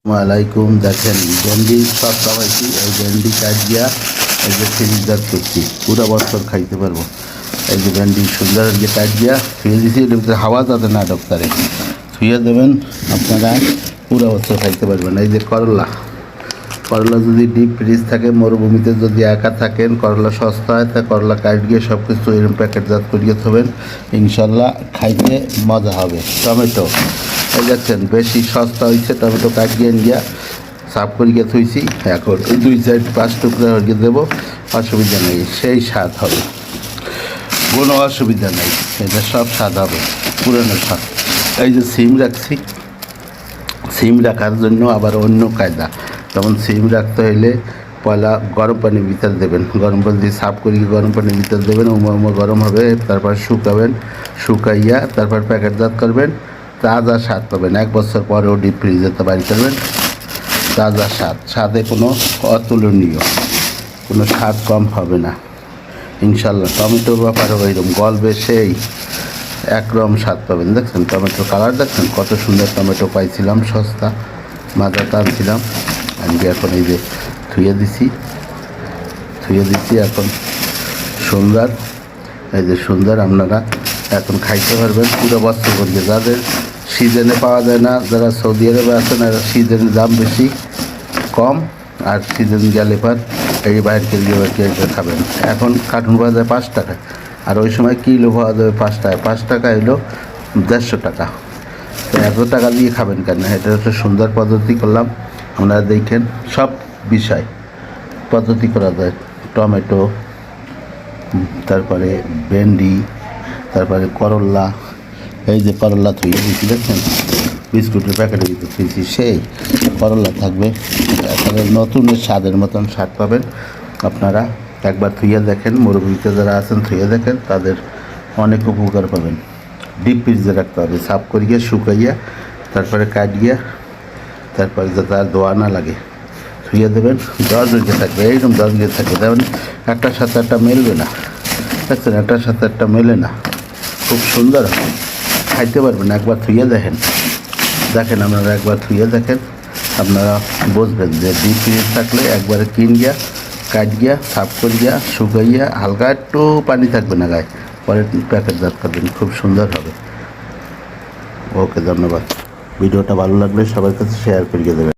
ওয়ালাইকুম। দেখেন ভেন্ডি সব খাওয়াইছি, এই ভেন্ডি কাট দিয়া এই যে ফ্রিজার করছি, পুরো বছর খাইতে পারবো। এই যে ভেন্ডি সুন্দর যে কাট দিয়া ফ্রিজ দিয়েছি, এর ভিতরে হাওয়া যাতে না ঢোকতারে ধুয়ে দেবেন, আপনারা পুরো বছর খাইতে পারবেন। এই যে করলা, করলা যদি ডিপ ফ্রিজ থাকে, মরুভূমিতে যদি একা থাকেন, করলা সস্তা হয়, তা করলা কাট গিয়ে সব কিছু এরকম প্যাকেটজাত করিয়ে থবেন, ইনশাল্লাহ খাইতে মজা হবে। টমেটো এই দেখছেন বেশি সস্তা হয়েছে, টমেটো কাটিয়ে নিয়ে সাফ করিয়ে থইছি, এখন দুই সাইড 5 টুকরা হয়ে দেবো, অসুবিধা নেই, সেই স্বাদ হবে, কোনো অসুবিধা নেই, এটা সব স্বাদ হবে, পুরনো স্বাদ। এই যে সিম রাখছি, সিম রাখার জন্য আবার অন্য কায়দা। যেমন সিম রাখতে হইলে পয়লা গরম পানির ভিতর দেবেন, গরম পানি দিয়ে সাফ করিয়ে গরম পানির ভিতর দেবেন, উমা গরম হবে, তারপর শুকাবেন, শুকাইয়া তারপর প্যাকেটজাত করবেন, তাজা স্বাদ পাবেন। 1 বছর পরেও ডিপ ফ্রিজেতে বাইর করবেন, তাজা স্বাদ, স্বাদে কোনো অতুলনীয়, কোনো স্বাদ কম হবে না ইনশাল্লাহ। টমেটোর ব্যাপারে ওইরকম গলবে, সেই একরকম স্বাদ পাবেন। দেখছেন টমেটোর কালার, দেখছেন কত সুন্দর টমেটো পাইছিলাম সস্তা, মাজা টানছিলাম, আমি এখন এই যে ধুয়ে দিছি এখন সুন্দর, এই যে সুন্দর, আপনারা এখন খাইতে পারবেন পুরো বছর করিয়ে। যাদের সিজনে পাওয়া যায় না, যারা সৌদি আরবে আছেন, আর সিজনের দাম বেশি কম, আর সিজন গেলে পর এই বাইরে কেজি খাবেন। এখন কার্টুন পাওয়া যায় 5 টাকায়, আর ওই সময় কিলো পাওয়া যাবে 5 টাকায়। 5 টাকা এলো 150 টাকা, তো এত টাকা দিয়ে খাবেন কেন? এটা হচ্ছে সুন্দর পদ্ধতি করলাম, আপনারা দেখেন সব বিষয় পদ্ধতি করা যায়। টমেটো, তারপরে ভেন্ডি, তারপরে করলা, এই যে করলা থুয়ে দিচ্ছি, দেখছেন বিস্কুটের প্যাকেটের ভিতরে থুয়েছি, সেই করলা থাকবে, তাহলে নতুনের স্বাদের মতন স্বাদ পাবেন। আপনারা একবার থুয়ে দেখেন, মরুভূমিতে যারা আছেন থুয়ে দেখেন, তাদের অনেক উপকার পাবেন। ডিপ ফ্রিজে রাখতে হবে, সাফ করিয়া শুকাইয়া তারপরে কাটিয়া, তারপরে যাতে আর ধোয়া না লাগে ধুয়ে দেবেন। 10 মিনিটে থাকবে, এইরকম 10 মিনিট থাকবে, যেমন একটার সাথে একটা মেলবে না, দেখছেন একটার সাথে একটা মেলে না, খুব সুন্দর খাইতে পারবেন। একবার থুয়ে দেখেন, আপনারা একবার থুয়ে দেখেন, আপনারা বুঝবেন যে ডিপ ফ্রিজ থাকলে একবারে কিনিয়া কাটিয়া সাফ করিয়া শুকাইয়া, হালকা একটু পানি থাকবে না গায়ে, পরে প্যাকেটজাত করবেন, খুব সুন্দর হবে। ওকে, ধন্যবাদ। ভিডিওটা ভালো লাগলে সবার কাছে শেয়ার করিয়ে দেবেন।